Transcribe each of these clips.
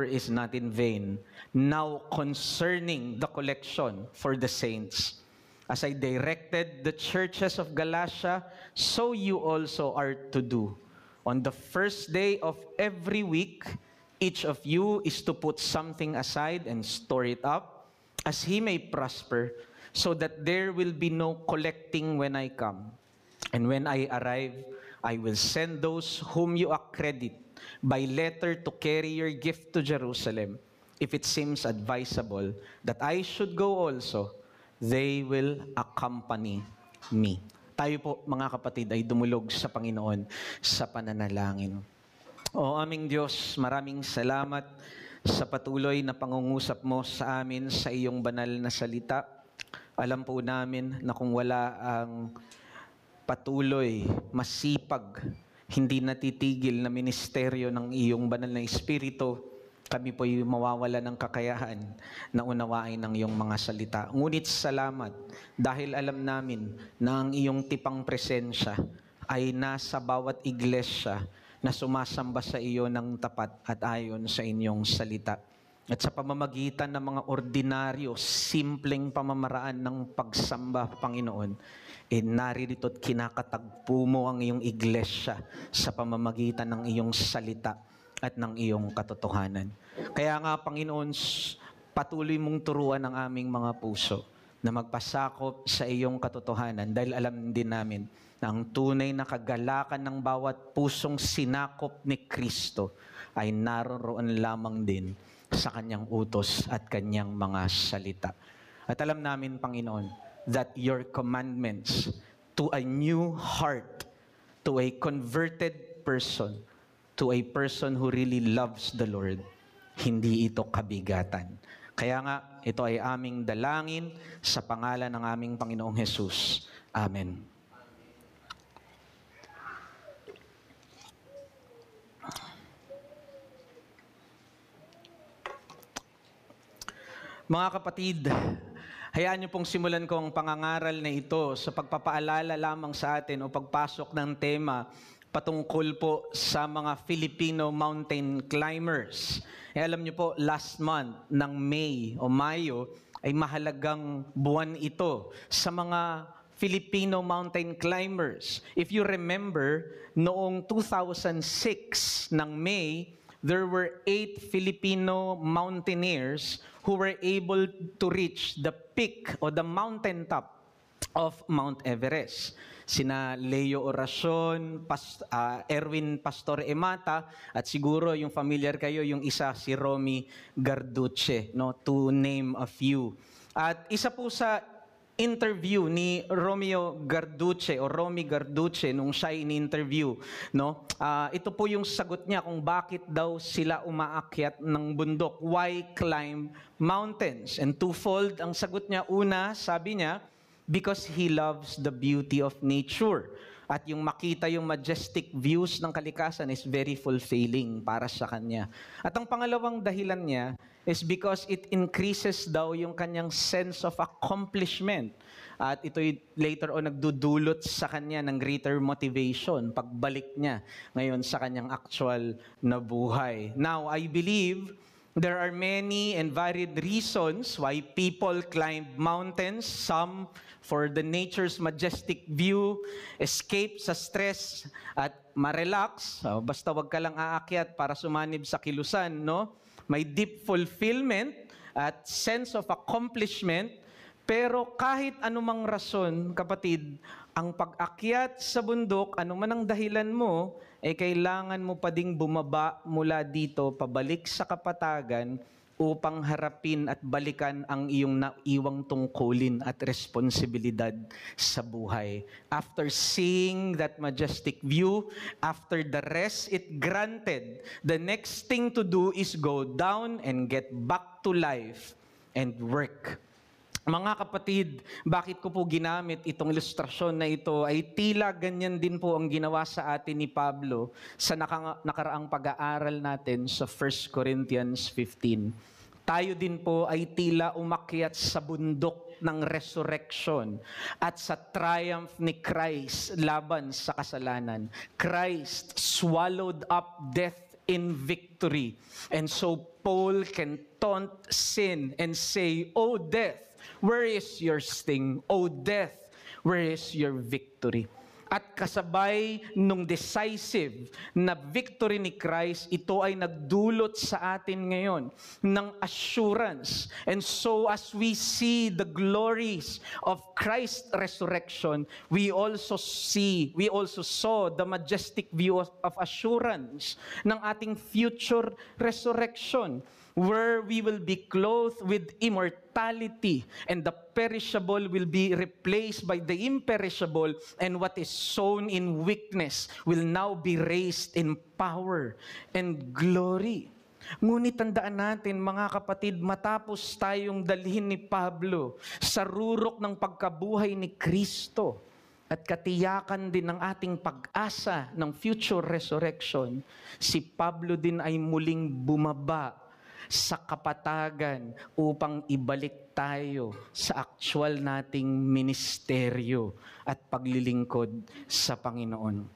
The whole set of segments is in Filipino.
is not in vain. Now concerning the collection for the saints, as I directed the churches of Galatia, so you also are to do. On the first day of every week, each of you is to put something aside and store it up, as he may prosper, so that there will be no collecting when I come. And when I arrive, I will send those whom you accredit by letter to carry your gift to Jerusalem. If it seems advisable that I should go also, they will accompany me. Tayo po, mga kapatid, ay dumulog sa Panginoon sa pananalangin. O aming Diyos, maraming salamat sa patuloy na pangungusap mo sa amin sa iyong banal na salita. Alam po namin na kung wala ang patuloy, masipag, hindi natitigil na ministeryo ng iyong banal na Espiritu, kami po'y mawawala ng kakayahan na unawain ng iyong mga salita. Ngunit salamat dahil alam namin na ang iyong tipang presensya ay nasa bawat iglesia na sumasamba sa iyo ng tapat at ayon sa inyong salita. At sa pamamagitan ng mga ordinaryo, simpleng pamamaraan ng pagsamba, Panginoon, naririto't kinakatagpo mo ang iyong iglesia sa pamamagitan ng iyong salita at ng iyong katotohanan. Kaya nga, Panginoon, patuloy mong turuan ang aming mga puso na magpasakop sa iyong katotohanan dahil alam din namin na ang tunay na kagalakan ng bawat pusong sinakop ni Kristo ay naroon lamang din sa kanyang utos at kanyang mga salita. At alam namin, Panginoon, that your commandments to a new heart, to a converted person, to a person who really loves the Lord, hindi ito kabigatan. Kaya nga, ito ay aming dalangin sa pangalan ng aming Panginoong Hesus. Amen. Mga kapatid, hayaan niyo pong simulan ko ang pangangaral na ito sa pagpapaalala lamang sa atin o pagpasok ng tema patungkol po sa mga Filipino mountain climbers. Alam niyo po, last month ng May o Mayo ay mahalagang buwan ito sa mga Filipino mountain climbers. If you remember, noong 2006 ng May, there were 8 Filipino mountaineers who were able to reach the peak o the mountaintop of Mount Everest. Sina Leo Oracion, Erwin Pastor Emata, at siguro yung familiar kayo, yung isa si Romy Garduce, no, to name a few. At isa po sa interview ni Romy Garduce nung siya in-interview, no? Ito po yung sagot niya kung bakit daw sila umaakyat ng bundok. Why climb mountains? And twofold ang sagot niya. Una, sabi niya, because he loves the beauty of nature. At yung makita yung majestic views ng kalikasan is very fulfilling para sa kanya. At ang pangalawang dahilan niya is because it increases daw yung kanyang sense of accomplishment. At ito'y later on nagdudulot sa kanya ng greater motivation pagbalik niya ngayon sa kanyang actual na buhay. Now, I believe there are many and varied reasons why people climb mountains. Some for the nature's majestic view, escape sa stress at ma-relax. Basta wag ka lang aakyat para sumanib sa kilusan, no? May deep fulfillment at sense of accomplishment. Pero kahit anumang rason, kapatid, ang pag-akyat sa bundok, anuman ang dahilan mo, kailangan mo pa ding bumaba mula dito, pabalik sa kapatagan, upang harapin at balikan ang iyong naiwang tungkulin at responsibilidad sa buhay. After seeing that majestic view, after the rest it granted, the next thing to do is go down and get back to life and work. Mga kapatid, bakit ko po ginamit itong ilustrasyon na ito ay tila ganyan din po ang ginawa sa atin ni Pablo sa nakaraang pag-aaral natin sa 1 Corinthians 15. Tayo din po ay tila umakyat sa bundok ng resurrection at sa triumph ni Christ laban sa kasalanan. Christ swallowed up death in victory. And so Paul can taunt sin and say, "O death, where is your sting? O death, where is your victory?" At kasabay nung decisive na victory ni Christ, ito ay nagdulot sa atin ngayon ng assurance. And so as we see the glories of Christ's resurrection, we also saw the majestic view of assurance ng ating future resurrection, where we will be clothed with immortality, and the perishable will be replaced by the imperishable, and what is sown in weakness will now be raised in power and glory. Ngunit tandaan natin, mga kapatid, matapos tayong dalhin ni Pablo sa rurok ng pagkabuhay ni Kristo at katiyakan din ng ating pag-asa ng future resurrection, si Pablo din ay muling bumaba sa kapatagan upang ibalik tayo sa actual nating ministeryo at paglilingkod sa Panginoon.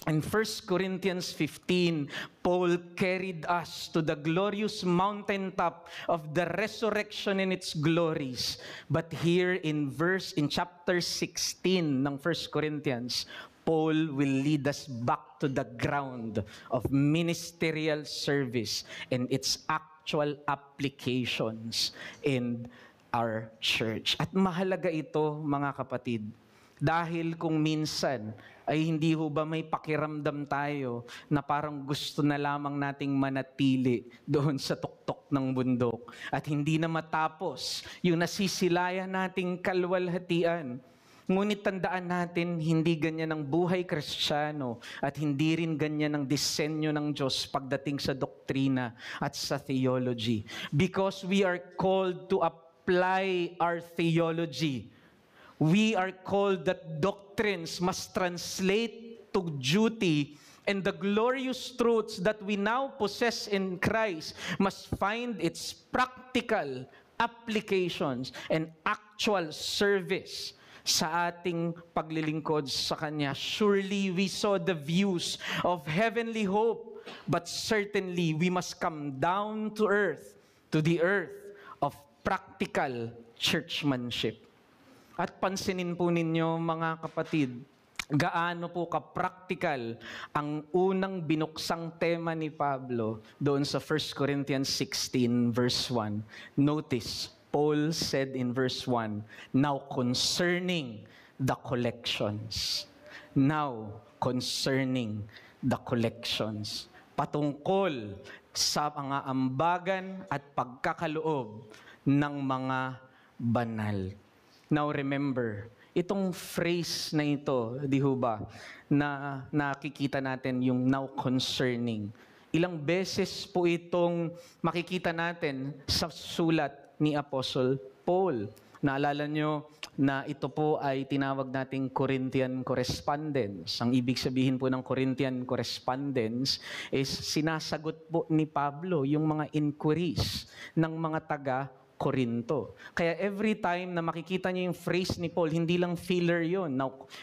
In 1 Corinthians 15, Paul carried us to the glorious mountaintop of the resurrection and its glories. But here in chapter 16 ng 1 Corinthians, Paul will lead us back to the ground of ministerial service and its actual applications in our church. At mahalaga ito, mga kapatid, dahil kung minsan ay hindi ho ba may pakiramdam tayo na parang gusto na lamang nating manatili doon sa tuktok ng bundok at hindi na matapos yung nasisilayan nating kalwalhatian. Ngunit tandaan natin, hindi ganyan ang buhay Kristiyano at hindi rin ganyan ang disenyo ng Diyos pagdating sa doktrina at sa theology. Because we are called to apply our theology. We are called that doctrines must translate to duty, and the glorious truths that we now possess in Christ must find its practical applications and actual service sa ating paglilingkod sa Kanya. Surely we saw the views of heavenly hope, but certainly we must come down to the earth of practical churchmanship. At pansinin po ninyo, mga kapatid, gaano po ka-practical ang unang binuksang tema ni Pablo doon sa 1 Corinthians 16 verse 1. Notice, Paul said in verse 1, "Now concerning the collections." Now concerning the collections. Patungkol sa mga ambagan at pagkakaloob ng mga banal. Now remember, itong phrase na ito, di ho ba, na nakikita natin yung now concerning. Ilang beses po itong makikita natin sa sulat ni Apostle Paul. Naalala nyo na ito po ay tinawag nating Corinthian correspondence. Ang ibig sabihin po ng Corinthian correspondence is sinasagot po ni Pablo yung mga inquiries ng mga taga-Korinto. Kaya every time na makikita niyo yung phrase ni Paul, hindi lang filler yun.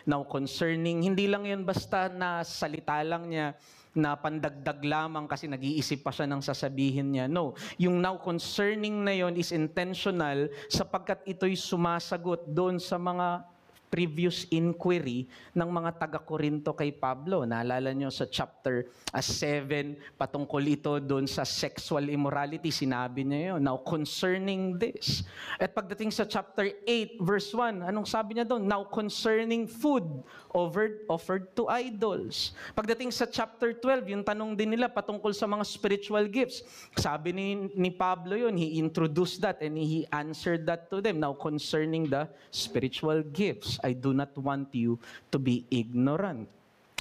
Now concerning, hindi lang yun basta na salita lang niya, na pandagdag lamang kasi nag-iisip pa siya ng sasabihin niya. No, yung now concerning na yon is intentional sapagkat ito'y sumasagot doon sa mga previous inquiry ng mga taga-Korinto kay Pablo. Naalala nyo sa chapter 7, patungkol ito doon sa sexual immorality, sinabi niya yun. Now concerning this. At pagdating sa chapter 8, verse 1, anong sabi niya doon? Now concerning food offered to idols. Pagdating sa chapter 12, yung tanong din nila patungkol sa mga spiritual gifts. Sabi ni Pablo yun, he introduced that and he answered that to them. Now concerning the spiritual gifts, I do not want you to be ignorant.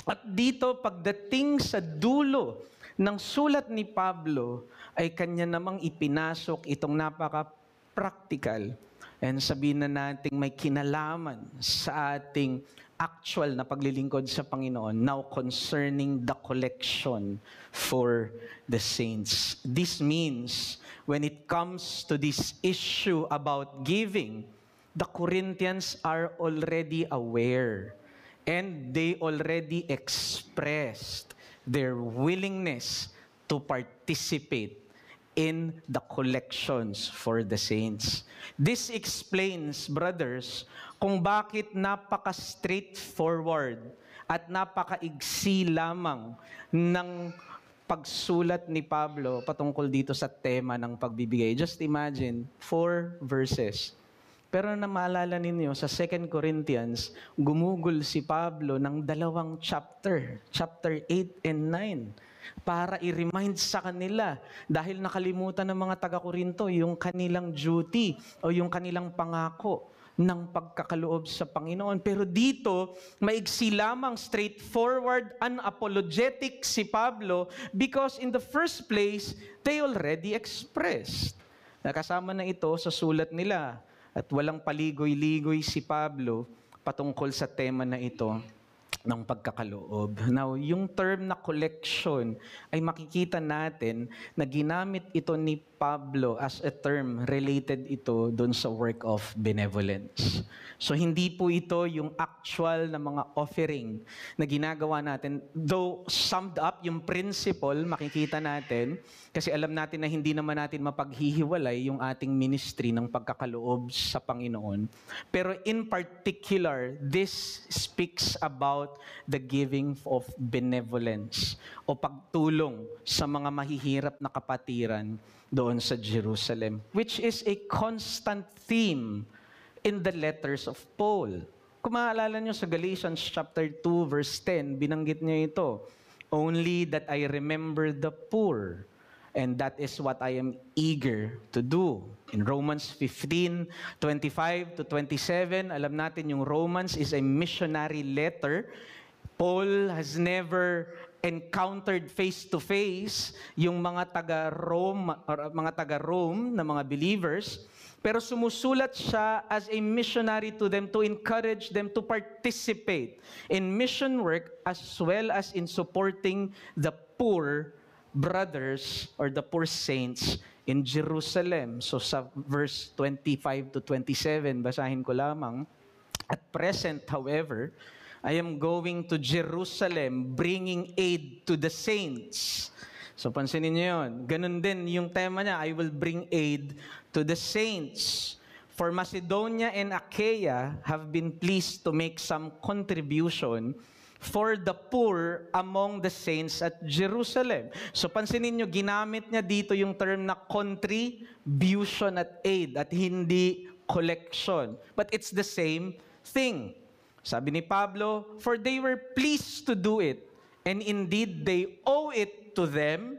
At dito, pagdating sa dulo ng sulat ni Pablo, ay kanya namang ipinasok itong napaka-practical and sabihin na nating may kinalaman sa ating actual na paglilingkod sa Panginoon, now concerning the collection for the saints. This means, when it comes to this issue about giving, the Corinthians are already aware and they already expressed their willingness to to participate in the collections for the saints. This explains, brothers, kung bakit napaka-straightforward at napaka-igsi lamang ng pagsulat ni Pablo patungkol dito sa tema ng pagbibigay. Just imagine, 4 verses. Pero na maalala ninyo, sa 2 Corinthians, gumugol si Pablo ng 2 chapter, chapter 8 and 9, para i-remind sa kanila, dahil nakalimutan ng mga taga-Korinto yung kanilang duty o yung kanilang pangako ng pagkakaloob sa Panginoon. Pero dito, maigsi lamang, straightforward, unapologetic si Pablo because in the first place, they already expressed. Nakasama na ito sa sulat nila. At walang paligoy-ligoy si Pablo patungkol sa tema na ito ng pagkakaloob. Now, yung term na collection ay makikita natin na ginamit ito ni Pablo as a term related ito doon sa work of benevolence. So, hindi po ito yung actual na mga offering na ginagawa natin. Though summed up yung principle, makikita natin, kasi alam natin na hindi naman natin mapaghihiwalay yung ating ministry ng pagkakaloob sa Panginoon. Pero in particular, this speaks about the giving of benevolence o pagtulong sa mga mahihirap na kapatiran doon sa Jerusalem, which is a constant theme in the letters of Paul. Kung maalala nyo sa Galatians chapter 2 verse 10, binanggit niya ito, only that I remember the poor, and that is what I am eager to do. In Romans 15:25 to 27, alam natin yung Romans is a missionary letter. Paul has never encountered face-to-face yung mga taga-Rome na mga believers, pero sumusulat siya as a missionary to them to encourage them to participate in mission work as well as in supporting the poor brothers or the poor saints in Jerusalem. So sa verse 25 to 27, basahin ko lamang. At present, however, I am going to Jerusalem bringing aid to the saints. So pansinin niyo yun. Ganun din yung tema niya, I will bring aid to the saints. For Macedonia and Achaia have been pleased to make some contribution for the poor among the saints at Jerusalem. So pansinin niyo, ginamit niya dito yung term na contribution at aid at hindi collection. But it's the same thing. Sabi ni Pablo, for they were pleased to do it, and indeed they owe it to them,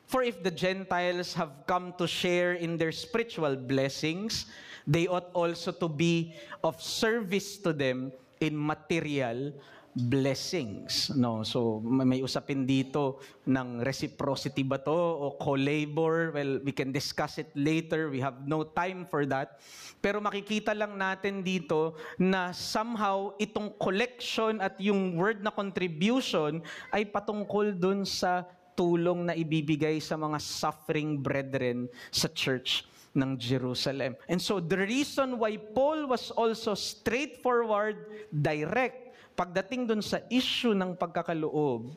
for if the Gentiles have come to share in their spiritual blessings, they ought also to be of service to them in material blessings. No, so may usapin dito ng reciprocity ba to o co-labor? Well, we can discuss it later. We have no time for that. Pero makikita lang natin dito na somehow itong collection at yung word na contribution ay patungkol dun sa tulong na ibibigay sa mga suffering brethren sa church ng Jerusalem. And so the reason why Paul was also straightforward, direct, pagdating dun sa issue ng pagkakaloob,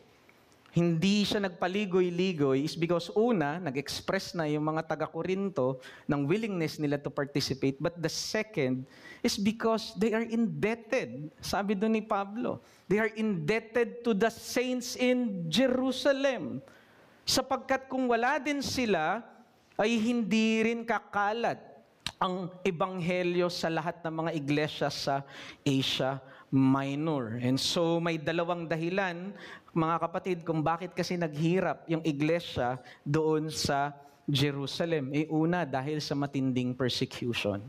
hindi siya nagpaligoy-ligoy is because una, nag-express na yung mga taga-Korinto ng willingness nila to participate. But the second is because they are indebted. Sabi doon ni Pablo, they are indebted to the saints in Jerusalem. Sapagkat kung wala din sila, ay hindi rin kakalat ang ebanghelyo sa lahat ng mga iglesia sa Asia Minor. And so may dalawang dahilan, mga kapatid, kung bakit kasi naghirap yung iglesia doon sa Jerusalem. Una, dahil sa matinding persecution.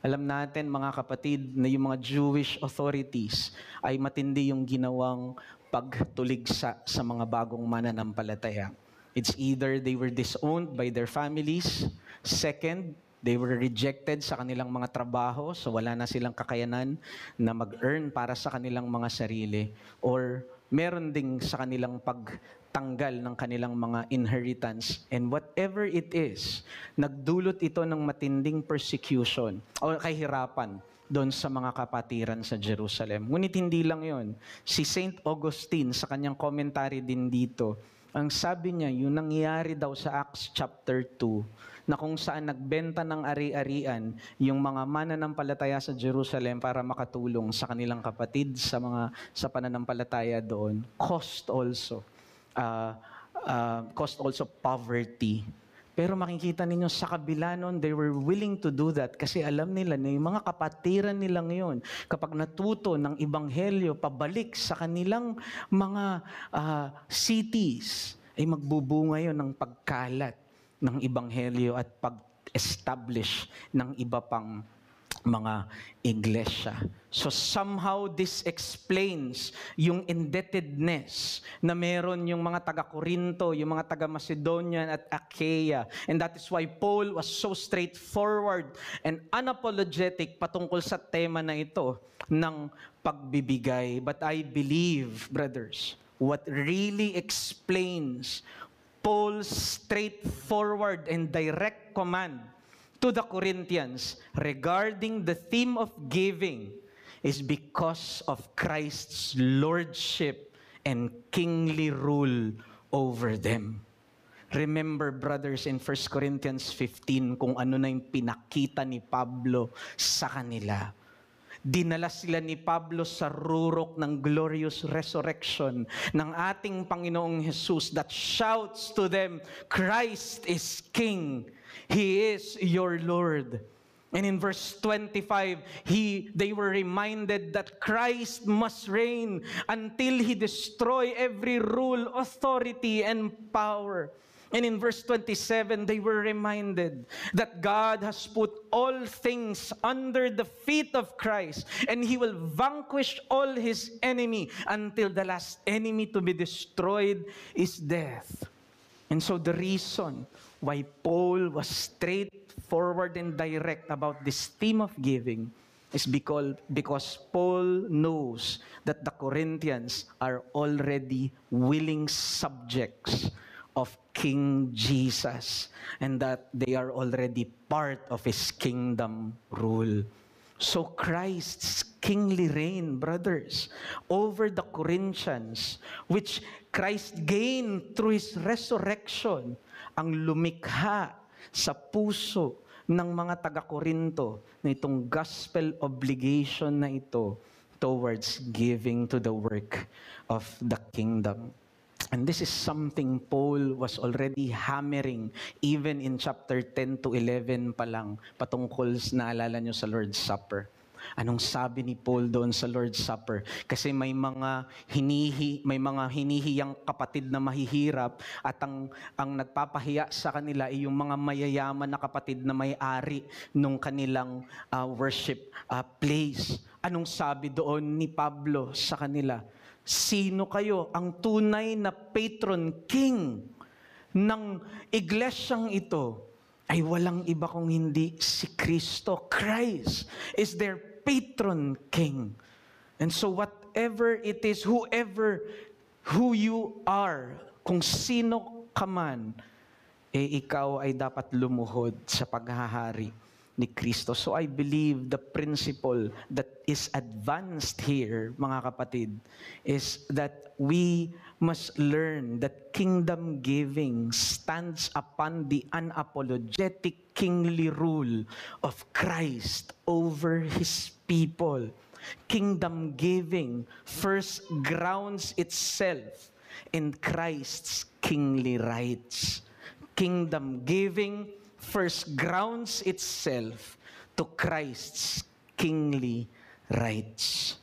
Alam natin, mga kapatid, na yung mga Jewish authorities ay matindi yung ginawang pagtuligsa sa mga bagong mananampalataya. It's either they were disowned by their families. Second, they were rejected sa kanilang mga trabaho, so wala na silang kakayanan na mag-earn para sa kanilang mga sarili. Or meron ding sa kanilang pagtanggal ng kanilang mga inheritance. And whatever it is, nagdulot ito ng matinding persecution o kahirapan doon sa mga kapatiran sa Jerusalem. Ngunit hindi lang yon. Si Saint Augustine, sa kanyang commentary din dito, Ang sabi niya, yung nangyari daw sa Acts chapter 2, na kung saan nagbenta ng ari-arian yung mga mananampalataya sa Jerusalem para makatulong sa kanilang kapatid sa pananampalataya doon, cost also poverty. Pero makikita ninyo sa kabila nun, they were willing to do that kasi alam nila na yung mga kapatiran nila ngayon, kapag natuto ng Ebanghelyo pabalik sa kanilang mga cities, ay magbubunga yun ng pagkalat ng Ebanghelyo at pag-establish ng iba pang mga iglesia. So somehow this explains yung indebtedness na meron yung mga taga-Corinto, yung mga taga-Macedonian at Achaia. And that is why Paul was so straightforward and unapologetic patungkol sa tema na ito ng pagbibigay. But I believe, brothers, what really explains Paul's straightforward and direct command to the Corinthians regarding the theme of giving is because of Christ's lordship and kingly rule over them. Remember, brothers, in 1 Corinthians 15, kung ano na yung pinakita ni Pablo sa kanila. Dinala sila ni Pablo sa rurok ng glorious resurrection ng ating Panginoong Jesus that shouts to them, Christ is King. He is your Lord. And in verse 25, they were reminded that Christ must reign until He destroy every rule, authority, and power. And in verse 27, they were reminded that God has put all things under the feet of Christ, and He will vanquish all His enemy until the last enemy to be destroyed is death. And so the reason why Paul was straightforward and direct about this theme of giving is because Paul knows that the Corinthians are already willing subjects of King Jesus and that they are already part of His kingdom rule. So Christ's kingly reign, brothers, over the Corinthians, which Christ gained through His resurrection, ang lumikha sa puso ng mga taga-Korinto na itong gospel obligation na ito towards giving to the work of the kingdom. And this is something Paul was already hammering even in chapter 10 to 11 pa lang patungkol naalala nyo sa Lord's Supper. Anong sabi ni Paul doon sa Lord's Supper? Kasi may mga hinihiyang kapatid na mahihirap at ang nagpapahiya sa kanila ay yung mga mayayaman na kapatid na may-ari nung kanilang worship place. Anong sabi doon ni Pablo sa kanila? Sino kayo ang tunay na patron king ng iglesyang ito ay walang iba kung hindi si Kristo. Christ is their patron king. And so whatever it is, who you are, kung sino ka man, ikaw ay dapat lumuhod sa paghahari ni Kristo. So I believe the principle that is advanced here, mga kapatid, is that we must learn that kingdom giving stands upon the unapologetic kingly rule of Christ over His people. Kingdom giving first grounds itself in Christ's kingly rights. Kingdom giving first grounds itself to Christ's kingly rights.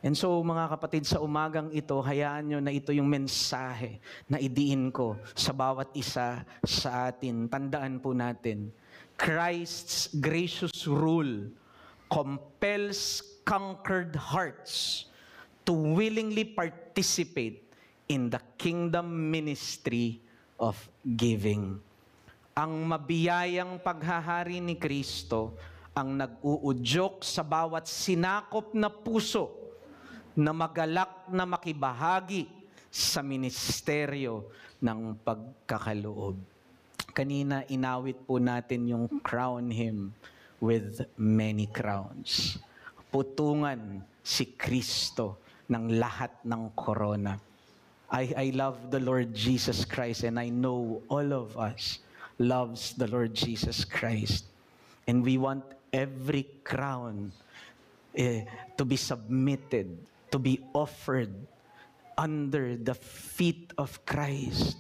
And so mga kapatid, sa umagang ito, hayaan nyo na ito yung mensahe na idiin ko sa bawat isa sa atin. Tandaan po natin, Christ's gracious rule compels conquered hearts to willingly participate in the kingdom ministry of giving. Ang mabiyayang paghahari ni Kristo ang nag-uudyok sa bawat sinakop na puso na magalak na makibahagi sa ministeryo ng pagkakaloob. Kanina inawit po natin yung crown Him with many crowns. Putungan si Kristo ng lahat ng korona. I love the Lord Jesus Christ, and I know all of us loves the Lord Jesus Christ. And we want every crown to be submitted, to be offered under the feet of Christ.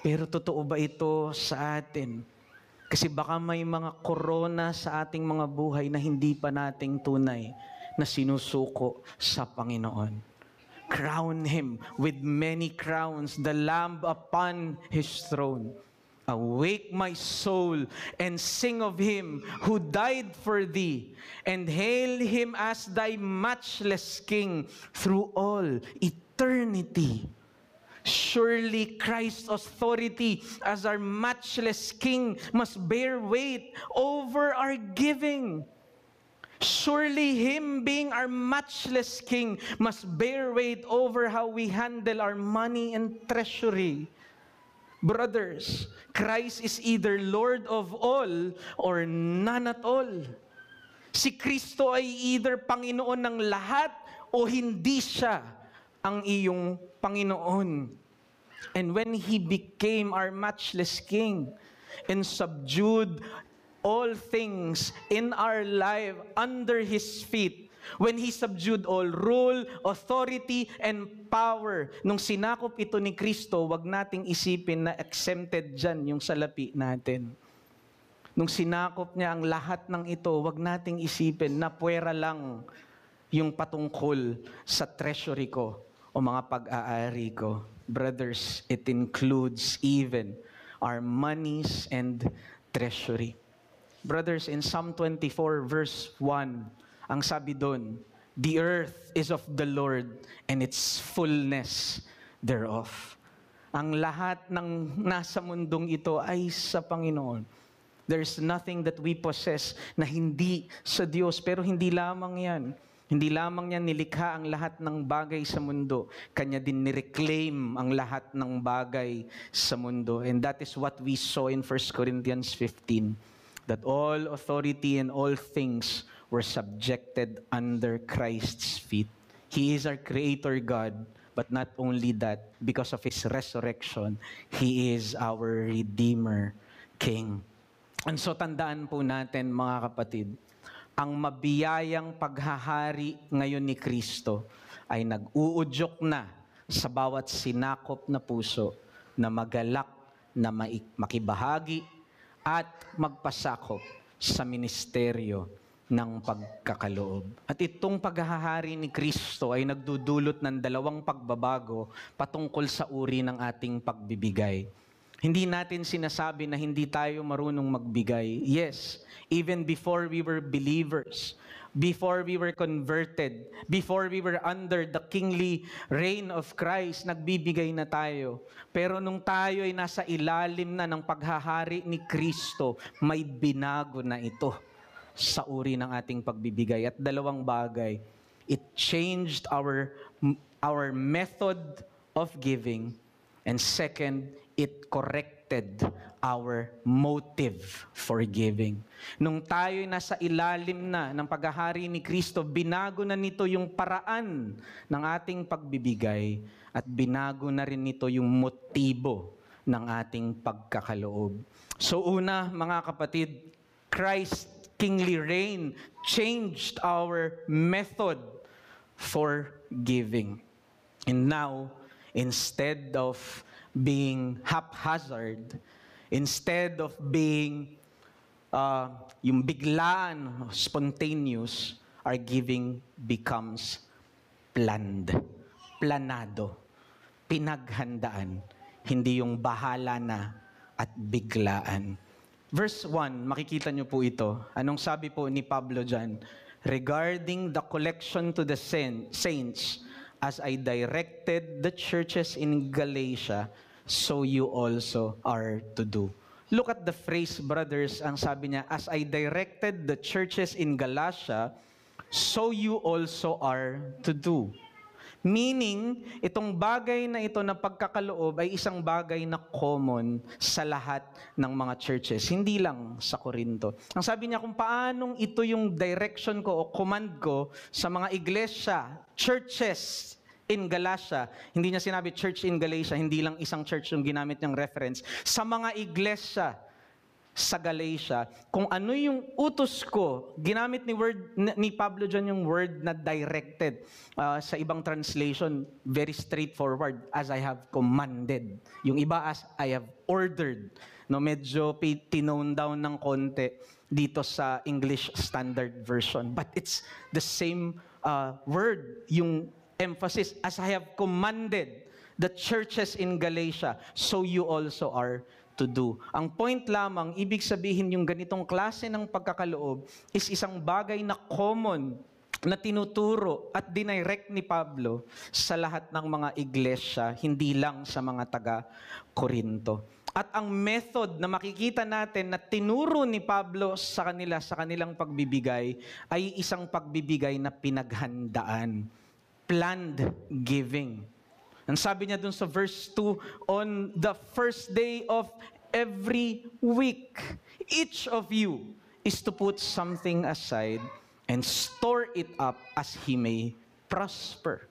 Pero totoo ba ito sa atin? Kasi baka may mga korona sa ating mga buhay na hindi pa nating tunay na sinusuko sa Panginoon. Crown Him with many crowns, the Lamb upon His throne. Awake my soul and sing of Him who died for thee, and hail Him as thy matchless King through all eternity. Surely Christ's authority as our matchless King must bear weight over our giving. Surely Him being our matchless King must bear weight over how we handle our money and treasury. Brothers, Christ is either Lord of all or none at all. Si Kristo ay either Panginoon ng lahat o hindi Siya ang iyong Panginoon. And when He became our matchless King and subdued all things in our life under His feet, when He subdued all rule, authority, and power, nung sinakop ito ni Kristo, wag nating isipin na exempted dyan yung salapi natin. Nung sinakop niya ang lahat ng ito, wag nating isipin na puwera lang yung patungkol sa treasury ko o mga pag-aari ko. Brothers, it includes even our monies and treasury. Brothers, in Psalm 24 verse 1, ang sabi doon, the earth is of the Lord and its fullness thereof. Ang lahat ng nasa mundong ito ay sa Panginoon. There's nothing that we possess na hindi sa Diyos, pero hindi lamang yan. Hindi lamang niya nilikha ang lahat ng bagay sa mundo. Kanya din nireclaim ang lahat ng bagay sa mundo. And that is what we saw in 1 Corinthians 15. That all authority and all things were subjected under Christ's feet. He is our Creator God, but not only that, because of His resurrection, He is our Redeemer King. And so tandaan po natin, mga kapatid, ang mabiyayang paghahari ngayon ni Kristo ay nag-uudyok na sa bawat sinakop na puso na magalak, na makibahagi, at magpasakop sa ministeryo ng pagkakaloob. At itong paghahari ni Kristo ay nagdudulot ng dalawang pagbabago patungkol sa uri ng ating pagbibigay. Hindi natin sinasabi na hindi tayo marunong magbigay. Yes, even before we were believers, before we were converted, before we were under the kingly reign of Christ, nagbibigay na tayo. Pero nung tayo ay nasa ilalim na ng paghahari ni Kristo, may binago na ito sa uri ng ating pagbibigay. At dalawang bagay, it changed our method of giving, and second, it corrected our motive for giving. Nung tayo'y nasa ilalim na ng paghahari ni Kristo, binago na nito yung paraan ng ating pagbibigay at binago na rin nito yung motibo ng ating pagkakaloob. So una, mga kapatid, Christ's kingly reign changed our method for giving. And now, instead of being haphazard, instead of being yung biglaan, spontaneous, our giving becomes planned, planado, pinaghandaan, hindi yung bahala na at biglaan. Verse 1, makikita nyo po ito. Anong sabi po ni Pablo dyan? Regarding the collection to the saints, as I directed the churches in Galatia, so you also are to do. Look at the phrase, brothers, ang sabi niya, as I directed the churches in Galatia, so you also are to do. Meaning, itong bagay na ito na pagkakaloob ay isang bagay na common sa lahat ng mga churches, hindi lang sa Corinto. Ang sabi niya kung paanong ito yung direction ko o command ko sa mga iglesia, churches in Galatia. Hindi niya sinabi church in Galatia, hindi lang isang church yung ginamit niyang reference. Sa mga iglesia sa Galatia, kung ano yung utos ko, ginamit ni Pablo dyan yung word na directed. Sa ibang translation, very straightforward, as I have commanded. Yung iba, as I have ordered. No, medyo tinone down ng konti dito sa English Standard Version. But it's the same word, yung emphasis, as I have commanded the churches in Galatia, so you also are to do. Ang point lamang, ibig sabihin yung ganitong klase ng pagkakaloob is isang bagay na common, na tinuturo at dinirect ni Pablo sa lahat ng mga iglesia, hindi lang sa mga taga-Korinto. At ang method na makikita natin na tinuro ni Pablo sa kanila, sa kanilang pagbibigay, ay isang pagbibigay na pinaghandaan. Planned giving. Ang sabi niya dun sa verse 2, on the first day of every week, each of you is to put something aside and store it up as he may prosper.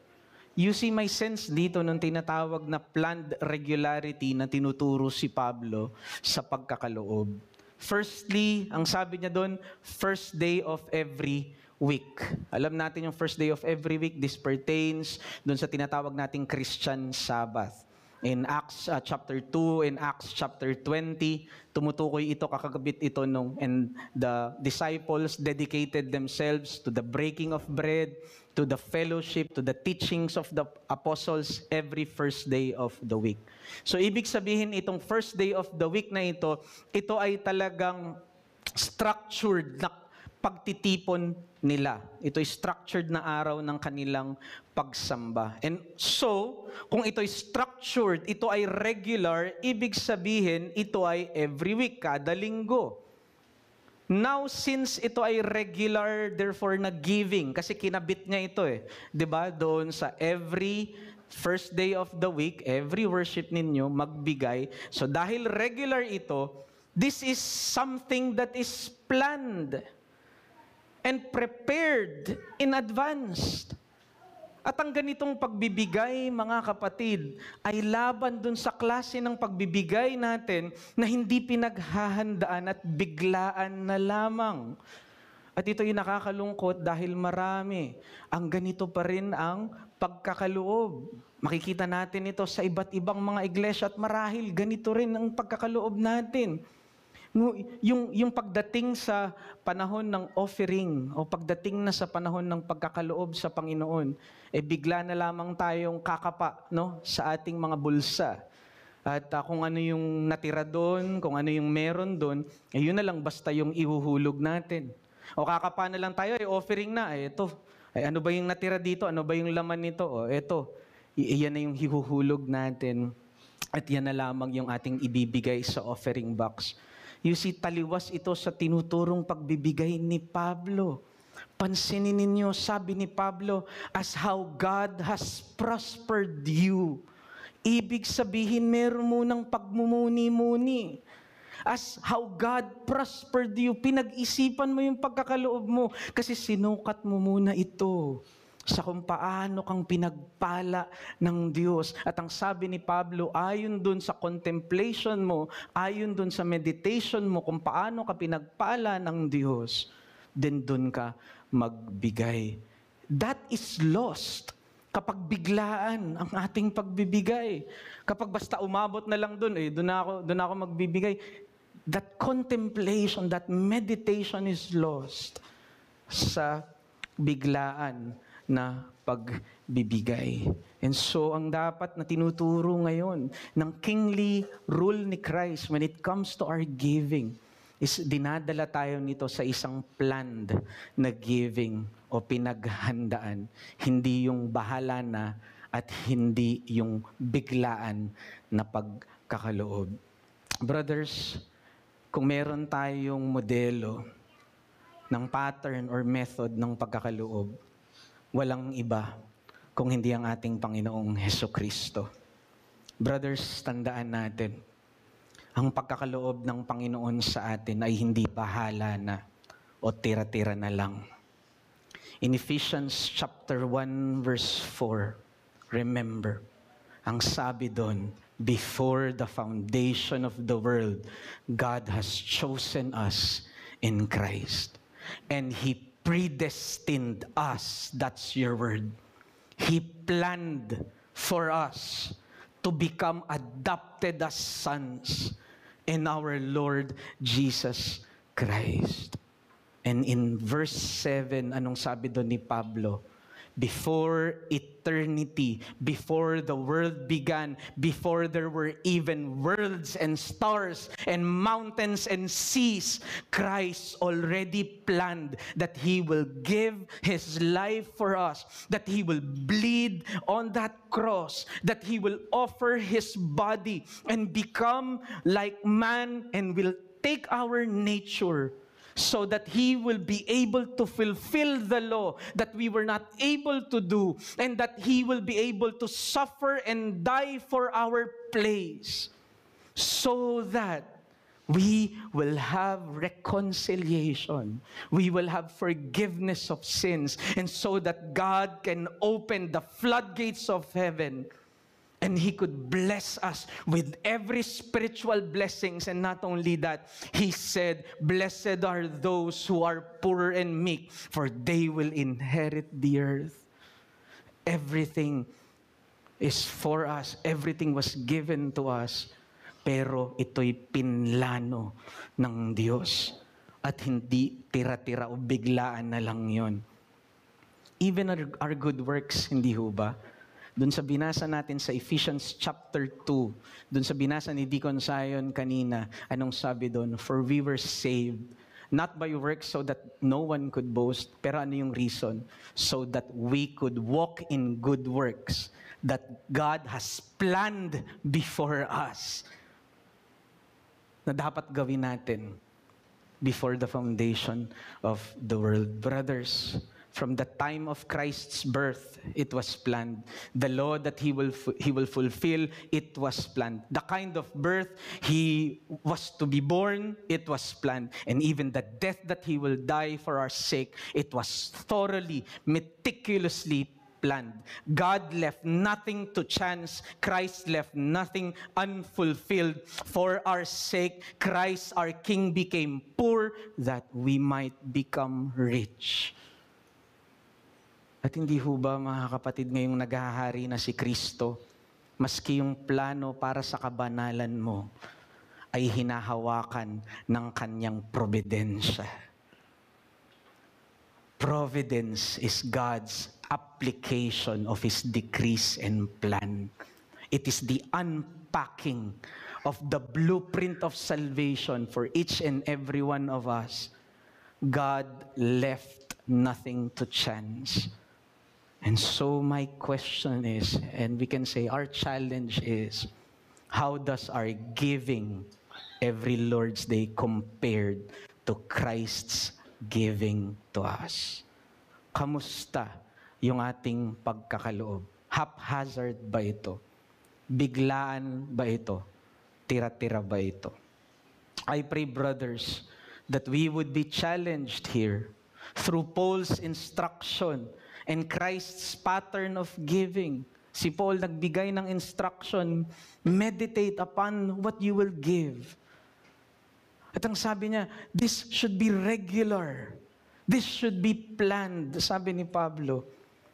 You see my sense dito nung tinatawag na planned regularity na tinuturo si Pablo sa pagkakaloob. Firstly, ang sabi niya doon, first day of every week. Alam natin yung first day of every week, this pertains doon sa tinatawag nating Christian Sabbath. In Acts chapter 2, in Acts chapter 20, tumutukoy ito, kakagabit ito and the disciples dedicated themselves to the breaking of bread, to the fellowship, to the teachings of the apostles every first day of the week. So ibig sabihin itong first day of the week na ito ay talagang structured na pagtitipon nila. Ito ay structured na araw ng kanilang pagsamba. And so, kung ito ay structured, ito ay regular, ibig sabihin, ito ay every week, kada linggo. Now, since ito ay regular, therefore, na giving, kasi kinabit niya ito Diba? Doon sa every first day of the week, every worship ninyo, magbigay. So, dahil regular ito, this is something that is planned and prepared in advance. At ang ganitong pagbibigay, mga kapatid, ay laban dun sa klase ng pagbibigay natin na hindi pinaghahandaan at biglaan na lamang. At ito'y nakakalungkot dahil marami. Ang ganito pa rin ang pagkakaloob. Makikita natin ito sa iba't ibang mga iglesia at marahil ganito rin ang pagkakaloob natin. Yung pagdating sa panahon ng offering o pagdating na sa panahon ng pagkakaloob sa Panginoon, bigla na lamang tayong kakapa sa ating mga bulsa. At kung ano yung natira doon, kung ano yung meron doon, yun na lang basta yung ihuhulog natin. O kakapa na lang tayo, offering na, ito. Ano ba yung natira dito? Ano ba yung laman nito? Ito. Iyan na yung hihuhulog natin. At yan na lamang yung ating ibibigay sa offering box. You see, taliwas ito sa tinuturong pagbibigay ni Pablo. Pansinin ninyo, sabi ni Pablo, as how God has prospered you. Ibig sabihin, meron munang pagmumuni-muni. As how God prospered you, pinag-isipan mo yung pagkakaloob mo kasi sinukat mo muna ito sa kung paano kang pinagpala ng Diyos. At ang sabi ni Pablo, ayon dun sa contemplation mo, ayon dun sa meditation mo, kung paano ka pinagpala ng Diyos, then dun ka magbigay. That is lost kapag biglaan ang ating pagbibigay. Kapag basta umabot na lang dun, dun ako magbibigay. That contemplation, that meditation is lost sa biglaan na pagbibigay. And so, ang dapat na tinuturo ngayon ng kingly rule ni Christ when it comes to our giving is dinadala tayo nito sa isang planned na giving o pinaghandaan. Hindi yung bahala na at hindi yung biglaan na pagkakaloob. Brothers, kung meron tayong modelo ng pattern or method ng pagkakaloob, walang iba kung hindi ang ating Panginoong Hesukristo. Brothers, tandaan natin, ang pagkakaloob ng Panginoon sa atin ay hindi bahala na o tira-tira na lang. In Ephesians chapter 1 verse 4, remember, ang sabi doon, before the foundation of the world, God has chosen us in Christ. And He predestined us, that's your word. He planned for us to become adopted as sons in our Lord Jesus Christ. And in verse 7, anong sabi doon ni Pablo? Before eternity, before the world began, before there were even worlds and stars and mountains and seas, Christ already planned that He will give His life for us, that He will bleed on that cross, that He will offer His body and become like man and will take our nature, so that He will be able to fulfill the law that we were not able to do, and that He will be able to suffer and die for our place, so that we will have reconciliation, we will have forgiveness of sins, and so that God can open the floodgates of heaven, and He could bless us with every spiritual blessings. And not only that, He said, blessed are those who are poor and meek, for they will inherit the earth. Everything is for us. Everything was given to us. Pero ito'y pinlano ng Diyos. At hindi tira-tira o biglaan na lang yon. Even our good works, hindi ho ba? Doon sa binasa natin sa Ephesians chapter 2, doon sa binasa ni Deacon Zion kanina, anong sabi doon? For we were saved, not by works so that no one could boast, pero ano yung reason? So that we could walk in good works that God has planned before us, na dapat gawin natin before the foundation of the world. Brothers, from the time of Christ's birth, it was planned. The law that He will fulfill, it was planned. The kind of birth He was to be born, it was planned. And even the death that He will die for our sake, it was thoroughly, meticulously planned. God left nothing to chance. Christ left nothing unfulfilled. For our sake, Christ our King became poor that we might become rich. At hindi ho ba, mga kapatid, ngayong naghahari na si Kristo, maski yung plano para sa kabanalan mo ay hinahawakan ng kanyang providensya. Providence is God's application of His decrees and plan. It is the unpacking of the blueprint of salvation for each and every one of us. God left nothing to chance. And so my question is, and we can say our challenge is, how does our giving every Lord's Day compared to Christ's giving to us? Kamusta yung ating pagkakaloob? Haphazard ba ito? Biglaan ba ito? Tira-tira ba ito? I pray, brothers, that we would be challenged here through Paul's instruction and Christ's pattern of giving. Si Paul nagbigay ng instruction, meditate upon what you will give. At ang sabi niya, this should be regular. This should be planned, sabi ni Pablo.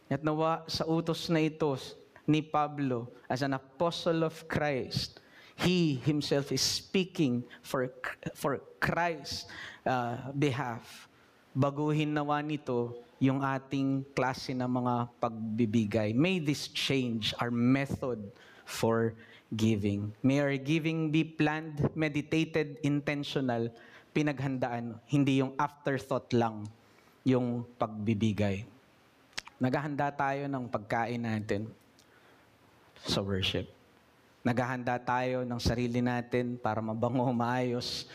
At nawa sa utos na ito ni Pablo as an apostle of Christ, he himself is speaking for Christ's behalf. Baguhin nawa nito yung ating klase ng mga pagbibigay. May this change our method for giving. May our giving be planned, meditated, intentional, pinaghandaan, hindi yung afterthought lang yung pagbibigay. Naghahanda tayo ng pagkain natin sa worship. Naghahanda tayo ng sarili natin para mabango, maayos.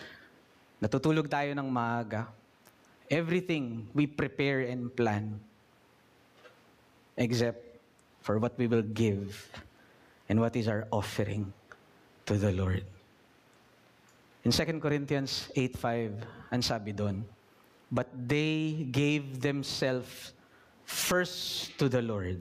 Natutulog tayo ng maaga. Everything we prepare and plan, except for what we will give and what is our offering to the Lord. In 2 Corinthians 8:5, ang sabi doon, but they gave themselves first to the Lord,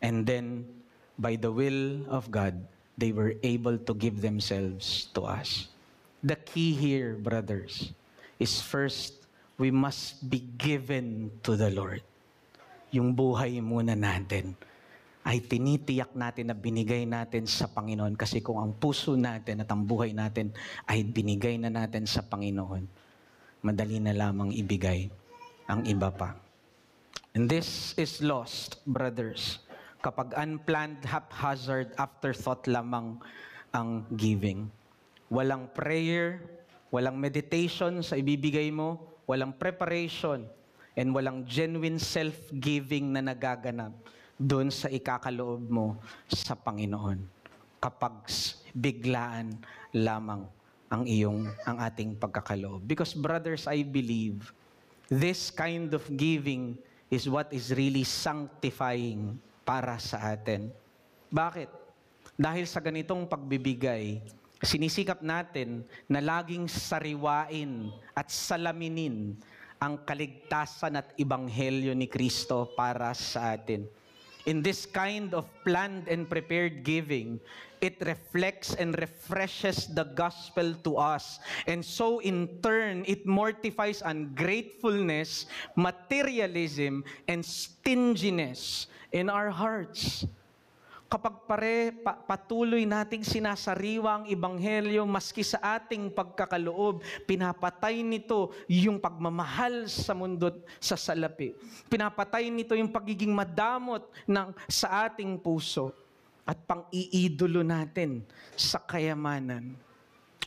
And then, by the will of God, they were able to give themselves to us. The key here, brothers, is first, we must be given to the Lord. Yung buhay muna natin ay tinitiyak natin na binigay natin sa Panginoon. Kasi kung ang puso natin at ang buhay natin ay binigay na natin sa Panginoon, madali na lamang ibigay ang iba pa. And this is lost, brothers, kapag unplanned, haphazard, afterthought lamang ang giving. Walang prayer, walang meditation sa ibibigay mo, walang preparation, and walang genuine self-giving na nagaganap doon sa ikakaloob mo sa Panginoon. Kapag biglaan lamang ang ating pagkakaloob. Because brothers, I believe, this kind of giving is what is really sanctifying para sa atin. Bakit? Dahil sa ganitong pagbibigay, sinisikap natin na laging sariwain at salaminin ang kaligtasan at ibanghelyo ni Kristo para sa atin. In this kind of planned and prepared giving, it reflects and refreshes the gospel to us. And so in turn, it mortifies ungratefulness, materialism, and stinginess in our hearts. Kapag patuloy nating sinasariwa ang ibanghelyo, maski sa ating pagkakaloob, pinapatay nito yung pagmamahal sa mundo sa salapi. Pinapatay nito yung pagiging madamot sa ating puso at pang-iidolo natin sa kayamanan.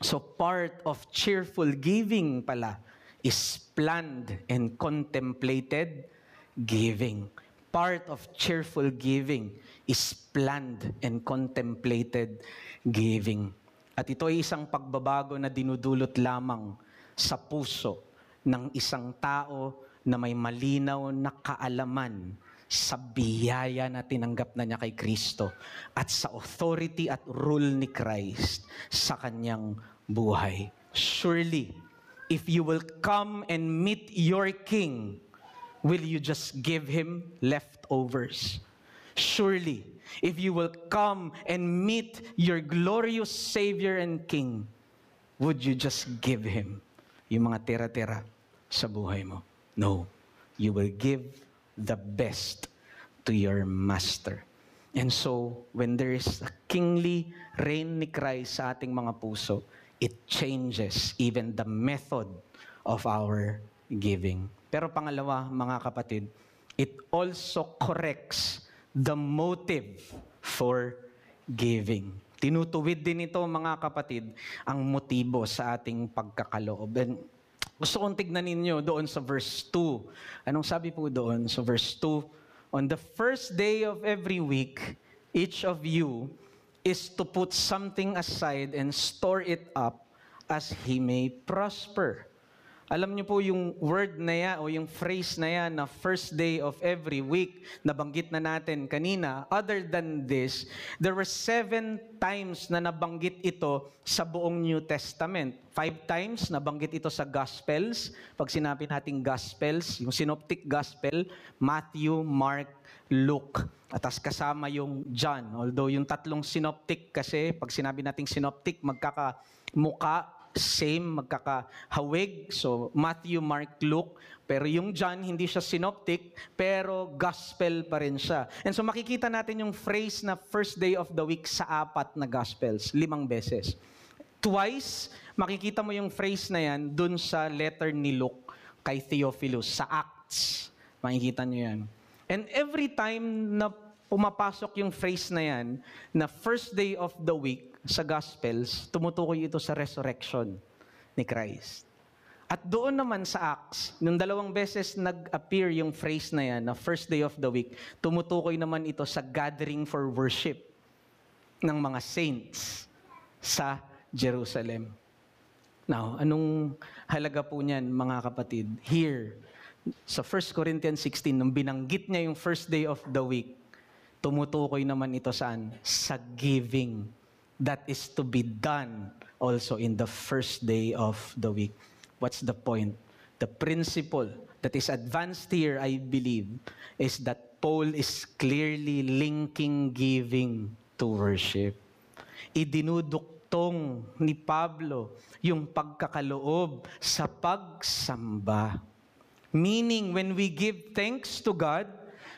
So part of cheerful giving pala is planned and contemplated giving. Part of cheerful giving is planned and contemplated giving. At ito ay isang pagbabago na dinudulot lamang sa puso ng isang tao na may malinaw na kaalaman sa biyaya na tinanggap na niya kay Kristo at sa authority at rule ni Christ sa kanyang buhay. Surely, if you will come and meet your King, will you just give Him leftovers? Surely, if you will come and meet your glorious Savior and King, would you just give Him yung mga tira-tira sa buhay mo? No. You will give the best to your Master. And so, when there is a kingly reign ni Christ sa ating mga puso, it changes even the method of our giving. Pero pangalawa, mga kapatid, it also corrects the motive for giving. Tinutuwid din ito, mga kapatid, ang motibo sa ating pagkakaloob. And gusto kong tignan ninyo doon sa verse 2. Anong sabi po doon sa verse 2? On the first day of every week, each of you is to put something aside and store it up as he may prosper. Alam niyo po yung word na yan o yung phrase na yan na first day of every week, nabanggit na natin kanina. Other than this, there were 7 times na nabanggit ito sa buong New Testament. 5 times nabanggit ito sa Gospels. Pag sinabi natin Gospels, yung Synoptic Gospel, Matthew, Mark, Luke. At as kasama yung John. Although yung tatlong Synoptic kasi, pag sinabi natin Synoptic, magkakamuka, same, magkakahawig. So, Matthew, Mark, Luke. Pero yung John, hindi siya synoptic, pero gospel pa rin siya. And so, makikita natin yung phrase na first day of the week sa 4 na gospels, 5 beses. Twice, makikita mo yung phrase na yan dun sa letter ni Luke kay Theophilus, sa Acts. Makikita nyo yan. And every time na pumapasok yung phrase na yan, na first day of the week, sa Gospels, tumutukoy ito sa resurrection ni Christ. At doon naman sa Acts, nung 2 beses nag-appear yung phrase na yan, na first day of the week, tumutukoy naman ito sa gathering for worship ng mga saints sa Jerusalem. Now, anong halaga po niyan, mga kapatid? Here, sa 1 Corinthians 16, nung binanggit niya yung first day of the week, tumutukoy naman ito saan? Sa giving. That is to be done also in the first day of the week. What's the point? The principle that is advanced here, I believe, is that Paul is clearly linking giving to worship. Idinuduktong ni Pablo yung pagkakaloob sa pagsamba. Meaning, when we give thanks to God,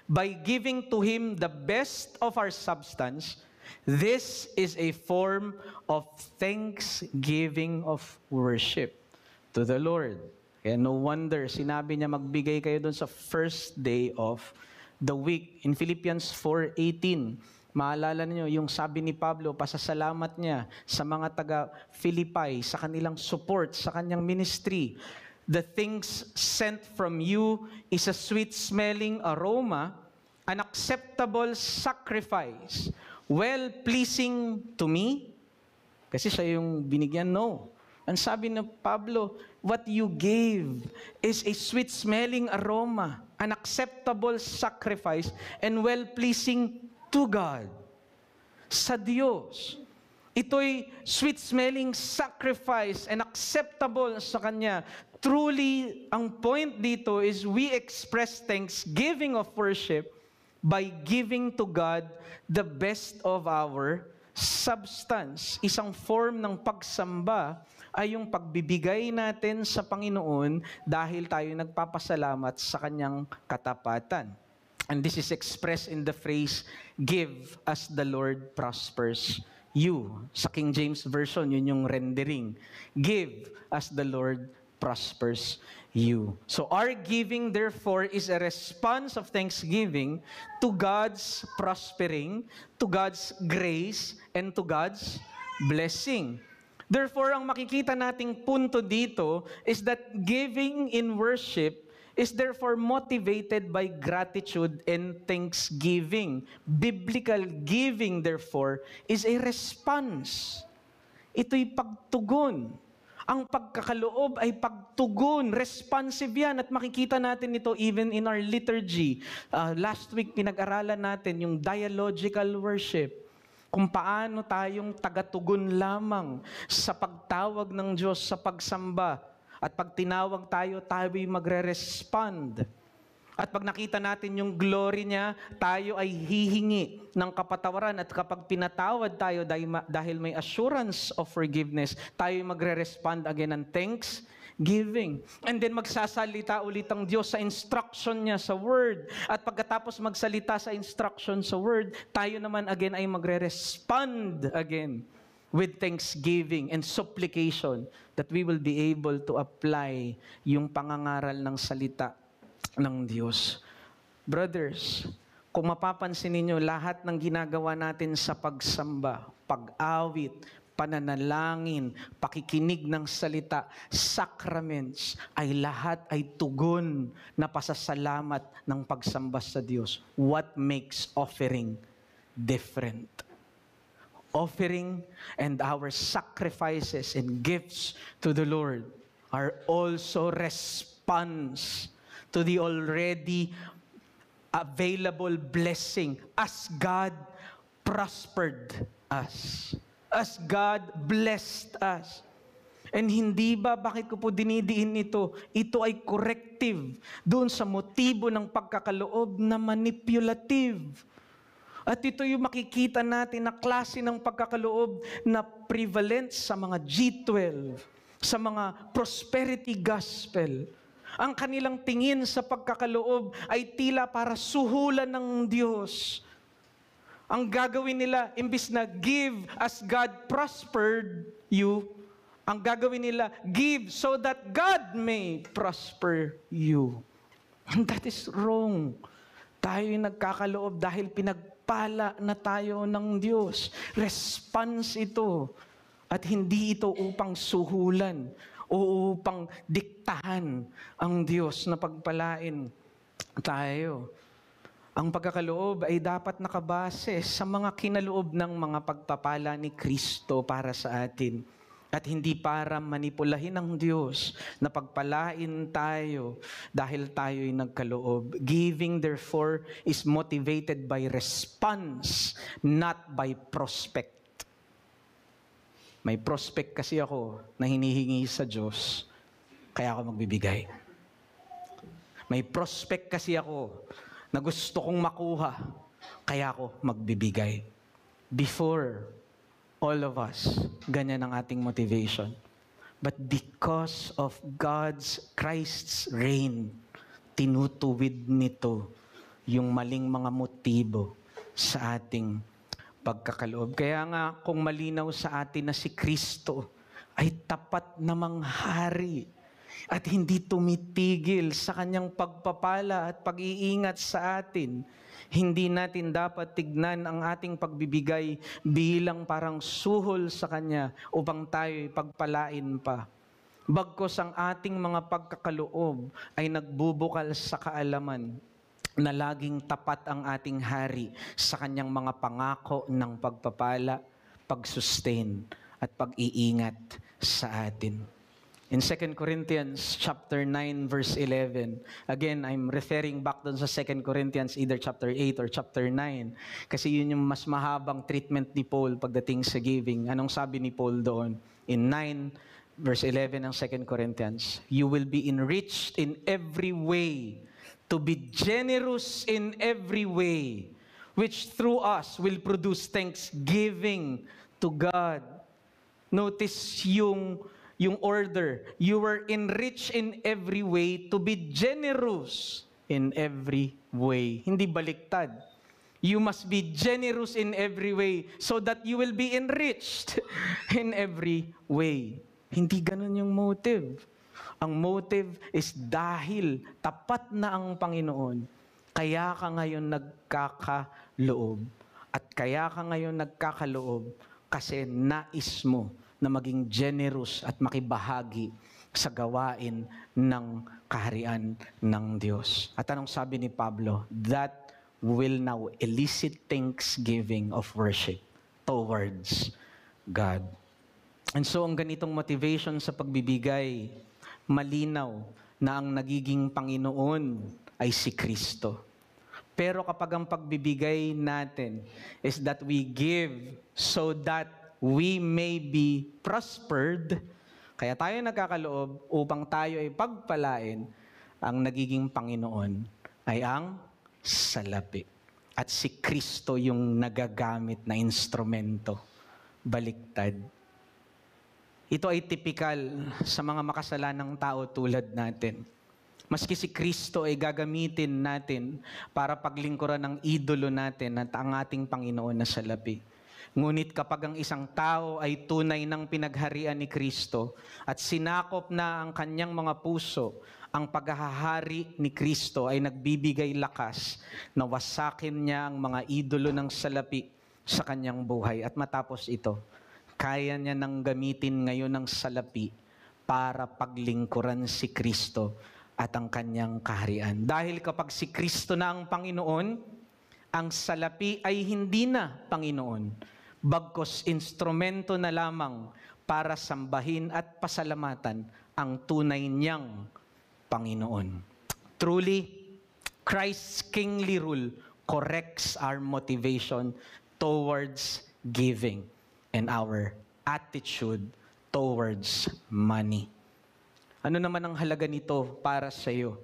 by giving to Him the best of our substance, this is a form of thanksgiving of worship to the Lord. Kaya no wonder, sinabi niya magbigay kayo dun sa first day of the week. In Philippians 4:18, maalala niyo yung sabi ni Pablo, pasasalamat niya sa mga taga-Philippi, sa kanilang support, sa kanyang ministry. The things sent from you is a sweet-smelling aroma, an acceptable sacrifice, well-pleasing to me. Kasi siya yung binigyan, no. Ang sabi ni Pablo, what you gave is a sweet-smelling aroma, an acceptable sacrifice, and well-pleasing to God. Sa Diyos. Ito'y sweet-smelling sacrifice and acceptable sa Kanya. Truly, ang point dito is we express thanksgiving of worship by giving to God the best of our substance. Isang form ng pagsamba ay yung pagbibigay natin sa Panginoon dahil tayo nagpapasalamat sa Kanyang katapatan. And this is expressed in the phrase, give as the Lord prospers you. Sa King James Version, yun yung rendering. Give as the Lord prospers you. So our giving, therefore, is a response of thanksgiving to God's prospering, to God's grace, and to God's blessing. Therefore, ang makikita nating punto dito is that giving in worship is therefore motivated by gratitude and thanksgiving. Biblical giving, therefore, is a response. Ito'y pagtugon. Ang pagkakaloob ay pagtugon. Responsive yan. At makikita natin ito even in our liturgy. Last week, pinag-aralan natin yung dialogical worship. Kung paano tayong tagatugon lamang sa pagtawag ng Diyos sa pagsamba. At pag tinawag tayo, tayo'y magre-respond. At pag nakita natin yung glory niya, tayo ay hihingi ng kapatawaran. At kapag pinatawad tayo dahil may assurance of forgiveness, tayo'y magre-respond again ng thanksgiving. And then magsasalita ulit ang Diyos sa instruction niya sa word. At pagkatapos magsalita sa instruction sa word, tayo naman again ay magre-respond again with thanksgiving and supplication that we will be able to apply yung pangangaral ng salita ng Diyos. Brothers, kung mapapansin ninyo, lahat ng ginagawa natin sa pagsamba, pag-awit, pananalangin, pakikinig ng salita, sacraments, ay lahat ay tugon na pasasalamat ng pagsamba sa Diyos. What makes offering different? Offering and our sacrifices and gifts to the Lord are also response to the already available blessing as God prospered us, as God blessed us. And hindi ba, bakit ko po dinidiin ito? Ito ay corrective doon sa motibo ng pagkakaloob na manipulative. At ito yung makikita natin na klase ng pagkakaloob na prevalent sa mga G12, sa mga prosperity gospel. Ang kanilang tingin sa pagkakaloob ay tila para suhulan ng Diyos. Ang gagawin nila, imbis na give as God prospered you, ang gagawin nila, give so that God may prosper you. And that is wrong. Tayo yung nagkakaloob dahil pinagpala na tayo ng Diyos. Response ito. At hindi ito upang suhulan o upang diktahan ang Diyos na pagpalain tayo. Ang pagkakaloob ay dapat nakabase sa mga kinaloob ng mga pagpapala ni Kristo para sa atin. At hindi para manipulahin ng Diyos na pagpalain tayo dahil tayo'y nagkaloob. Giving, therefore, is motivated by response, not by prospect. May prospect kasi ako na hinihingi sa Diyos, kaya ako magbibigay. May prospect kasi ako na gusto kong makuha, kaya ako magbibigay. Before all of us, ganyan ang ating motivation. But because of Christ's reign, tinutuwid nito yung maling mga motibo sa ating pagkakaloob. Kaya nga, kung malinaw sa atin na si Kristo ay tapat na manghari at hindi tumitigil sa kanyang pagpapala at pag-iingat sa atin, hindi natin dapat tignan ang ating pagbibigay bilang parang suhol sa Kanya upang tayo'y pagpalain pa. Bagkus ang ating mga pagkakaloob ay nagbubukal sa kaalaman na laging tapat ang ating hari sa Kanyang mga pangako ng pagpapala, pag-sustain at pag-iingat sa atin. In 2 Corinthians chapter 9 verse 11, again, I'm referring back doon sa 2 Corinthians, either chapter 8 or chapter 9, kasi yun yung mas mahabang treatment ni Paul pagdating sa giving. Anong sabi ni Paul doon? In 9 verse 11 ng 2 Corinthians, you will be enriched in every way, to be generous in every way, which through us will produce thanksgiving to God. Notice yung order. You were enriched in every way to be generous in every way. Hindi baliktad. You must be generous in every way so that you will be enriched in every way. Hindi ganun yung motive. Ang motive is dahil tapat na ang Panginoon, kaya ka ngayon nagkakaloob. At kaya ka ngayon nagkakaloob kasi nais mo na maging generous at makibahagi sa gawain ng kaharian ng Diyos. At anong sabi ni Pablo? That will now elicit thanksgiving of worship towards God. And so ang ganitong motivation sa pagbibigay, malinaw na ang nagiging Panginoon ay si Kristo. Pero kapag ang pagbibigay natin is that we give so that we may be prospered, kaya tayo nagkakaloob upang tayo ay pagpalain, ang nagiging Panginoon ay ang salapi. At si Kristo yung nagagamit na instrumento. Baliktad. Ito ay typical sa mga makasalanang tao tulad natin. Maski si Kristo ay gagamitin natin para paglingkuran ng idolo natin at ang ating Panginoon na salapi. Ngunit kapag ang isang tao ay tunay ng pinagharian ni Kristo at sinakop na ang kanyang mga puso, ang paghahari ni Kristo ay nagbibigay lakas na wasakin niya ang mga idolo ng salapi sa kanyang buhay. At matapos ito, kaya niya nang gamitin ngayon ng salapi para paglingkuran si Kristo at ang kanyang kaharian. Dahil kapag si Kristo na ang Panginoon, ang salapi ay hindi na Panginoon. Bagkus instrumento na lamang para sambahin at pasalamatan ang tunay niyang Panginoon. Truly, Christ's kingly rule corrects our motivation towards giving and our attitude towards money. Ano naman ang halaga nito para sa iyo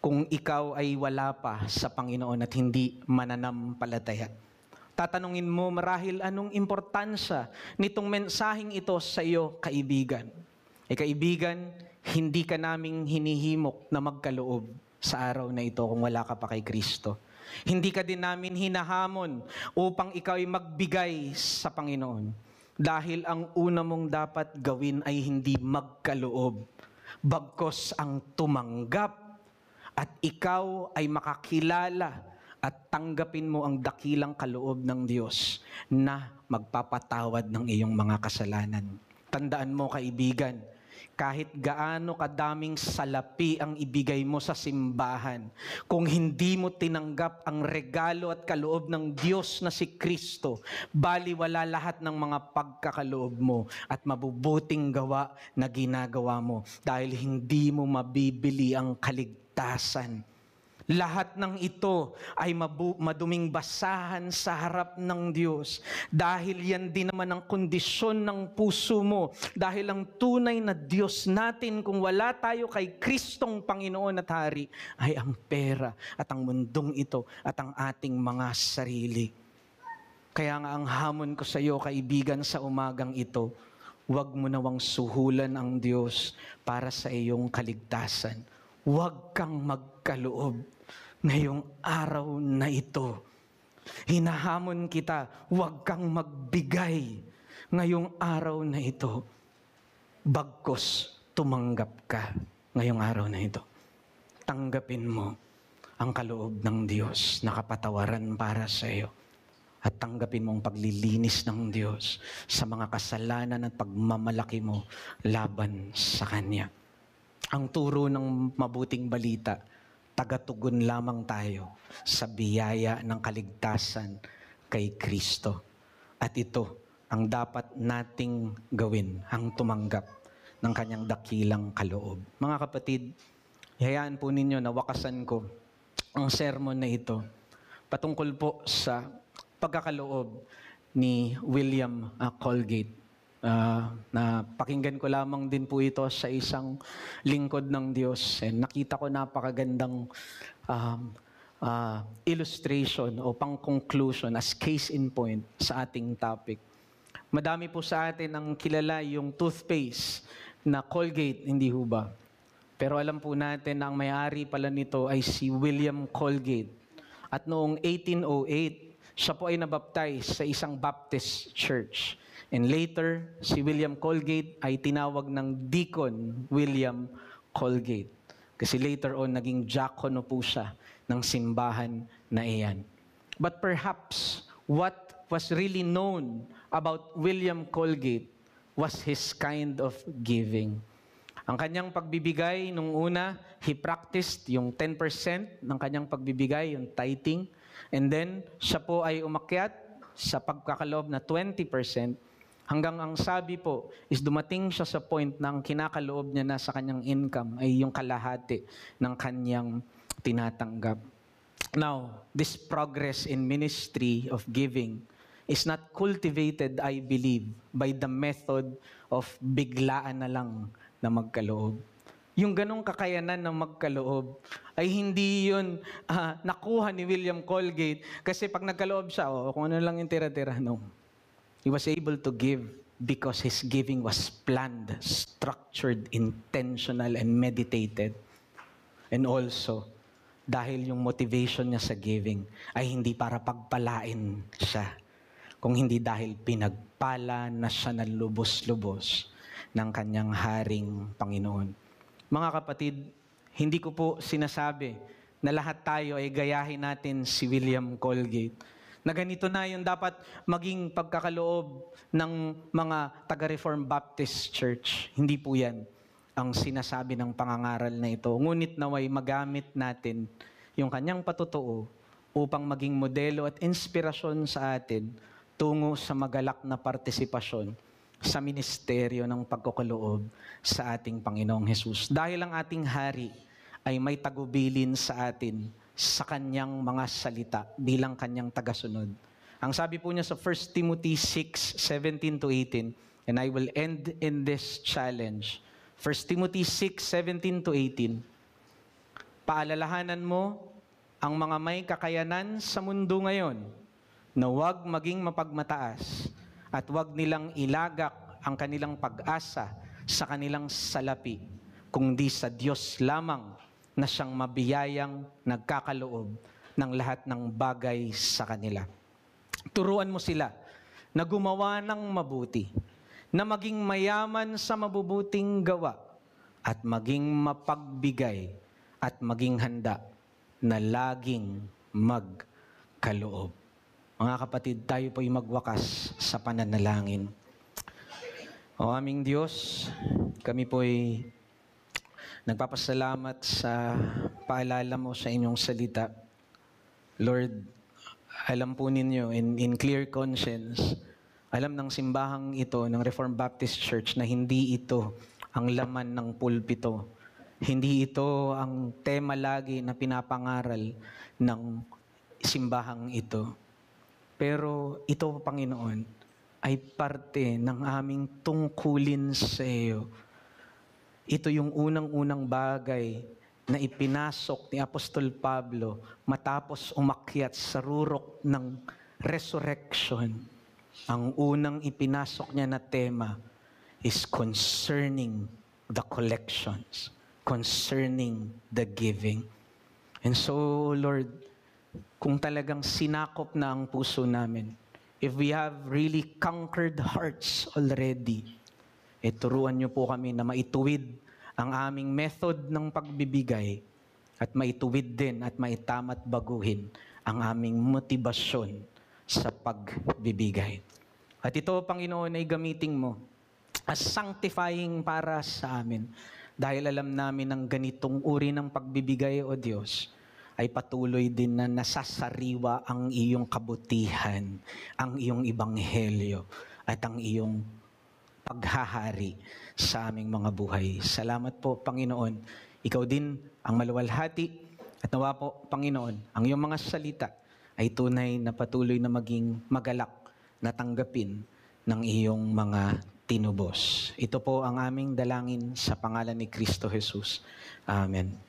kung ikaw ay wala pa sa Panginoon at hindi mananampalataya? Tatanungin mo marahil anong importansya nitong mensaheng ito sa iyo, kaibigan. Kaibigan, hindi ka naming hinihimok na magkaloob sa araw na ito kung wala ka pa kay Kristo. Hindi ka din namin hinahamon upang ikaw ay magbigay sa Panginoon. Dahil ang una mong dapat gawin ay hindi magkaloob, bagkus ang tumanggap at ikaw ay makakilala at tanggapin mo ang dakilang kaloob ng Diyos na magpapatawad ng iyong mga kasalanan. Tandaan mo, kaibigan, kahit gaano kadaming salapi ang ibigay mo sa simbahan, kung hindi mo tinanggap ang regalo at kaloob ng Diyos na si Kristo, baliwala lahat ng mga pagkakaloob mo at mabubuting gawa na ginagawa mo dahil hindi mo mabibili ang kaligtasan. Lahat ng ito ay maduming basahan sa harap ng Diyos. Dahil yan din naman ang kondisyon ng puso mo. Dahil ang tunay na Diyos natin, kung wala tayo kay Kristong Panginoon at Hari, ay ang pera at ang mundong ito at ang ating mga sarili. Kaya nga ang hamon ko sa iyo, kaibigan, sa umagang ito, huwag mo nawang suhulan ang Diyos para sa iyong kaligtasan. Huwag kang magkaloob ngayong araw na ito. Hinahamon kita, huwag kang magbigay ngayong araw na ito. Bagkus tumanggap ka ngayong araw na ito. Tanggapin mo ang kaloob ng Diyos na kapatawaran para sa iyo. At tanggapin mo ang paglilinis ng Diyos sa mga kasalanan at pagmamalaki mo laban sa Kanya. Ang turo ng mabuting balita, tagatugon lamang tayo sa biyaya ng kaligtasan kay Kristo. At ito ang dapat nating gawin, ang tumanggap ng Kanyang dakilang kaloob. Mga kapatid, hayaan po ninyo na wakasan ko ang sermon na ito patungkol po sa pagkakaloob ni William Colgate. Na pakinggan ko lamang din po ito sa isang lingkod ng Diyos. And nakita ko napakagandang illustration o pang-conclusion as case in point sa ating topic. Madami po sa atin ang kilala yung toothpaste na Colgate, hindi ho ba? Pero alam po natin na ang may-ari pala nito ay si William Colgate. At noong 1808, siya po ay nabaptize sa isang Baptist church. And later, si William Colgate ay tinawag ng Deacon William Colgate. Kasi later on, naging diakono po siya ng simbahan na iyan. But perhaps, what was really known about William Colgate was his kind of giving. Ang kanyang pagbibigay, nung una, he practiced yung 10% ng kanyang pagbibigay, yung tithing. And then, siya po ay umakyat sa pagkakaloob na 20%. Hanggang ang sabi po is dumating siya sa point na ang kinakaloob niya na sa kanyang income ay yung kalahati ng kanyang tinatanggap. Now, this progress in ministry of giving is not cultivated, I believe, by the method of biglaan na lang na magkaloob. Yung ganong kakayanan ng magkaloob ay hindi yun nakuha ni William Colgate kasi pag nagkaloob siya, kung ano lang yung tira-tira, no. He was able to give because his giving was planned, structured, intentional, and meditated. And also, dahil yung motivation niya sa giving ay hindi para pagpalain siya, kung hindi dahil pinagpala na siya ng lubos-lubos ng kanyang haring Panginoon. Mga kapatid, hindi ko po sinasabi na lahat tayo ay gayahin natin si William Colgate, na ganito na yung dapat maging pagkakaloob ng mga taga-Reform Baptist Church. Hindi po yan ang sinasabi ng pangangaral na ito. Ngunit naway magamit natin yung kanyang patutuo upang maging modelo at inspirasyon sa atin tungo sa magalak na partisipasyon sa ministeryo ng pagkakaloob sa ating Panginoong Hesus. Dahil ang ating Hari ay may tagubilin sa atin sa kanyang mga salita bilang kanyang tagasunod. Ang sabi po niya sa 1 Timothy 6:17-18, and I will end in this challenge. 1 Timothy 6:17-18, paalalahanan mo ang mga may kakayanan sa mundo ngayon na huwag maging mapagmataas at huwag nilang ilagak ang kanilang pag-asa sa kanilang salapi, kundi sa Diyos lamang na siyang mabiyayang nagkakaloob ng lahat ng bagay sa kanila. Turuan mo sila na gumawa ng mabuti, na maging mayaman sa mabubuting gawa, at maging mapagbigay, at maging handa na laging magkaloob. Mga kapatid, tayo po'y magwakas sa pananalangin. O aming Diyos, kami po'y nagpapasalamat sa paalala mo sa inyong salita. Lord, alam po ninyo in clear conscience, alam ng simbahang ito, ng Reformed Baptist Church, na hindi ito ang laman ng pulpito Hindi ito ang tema lagi na pinapangaral ng simbahang ito. Pero ito, Panginoon, ay parte ng aming tungkulin sa iyo. Ito yung unang-unang bagay na ipinasok ni Apostol Pablo matapos umakyat sa rurok ng resurrection. Ang unang ipinasok niya na tema is concerning the collections, concerning the giving. And so, Lord, kung talagang sinakop na ang puso namin, if we have really conquered hearts already, turuan niyo po kami na maituwid ang aming method ng pagbibigay at maituwid din at maitama at baguhin ang aming motibasyon sa pagbibigay. At ito, Panginoon, ay gamitin mo as sanctifying para sa amin. Dahil alam namin ang ganitong uri ng pagbibigay, O Diyos, ay patuloy din na nasasariwa ang iyong kabutihan, ang iyong ebanghelyo, at ang iyong paghahari sa aming mga buhay. Salamat po, Panginoon. Ikaw din ang maluwalhati at nawa po, Panginoon, ang iyong mga salita ay tunay na patuloy na maging magalak na tanggapin ng iyong mga tinubos. Ito po ang aming dalangin sa pangalan ni Kristo Jesus. Amen.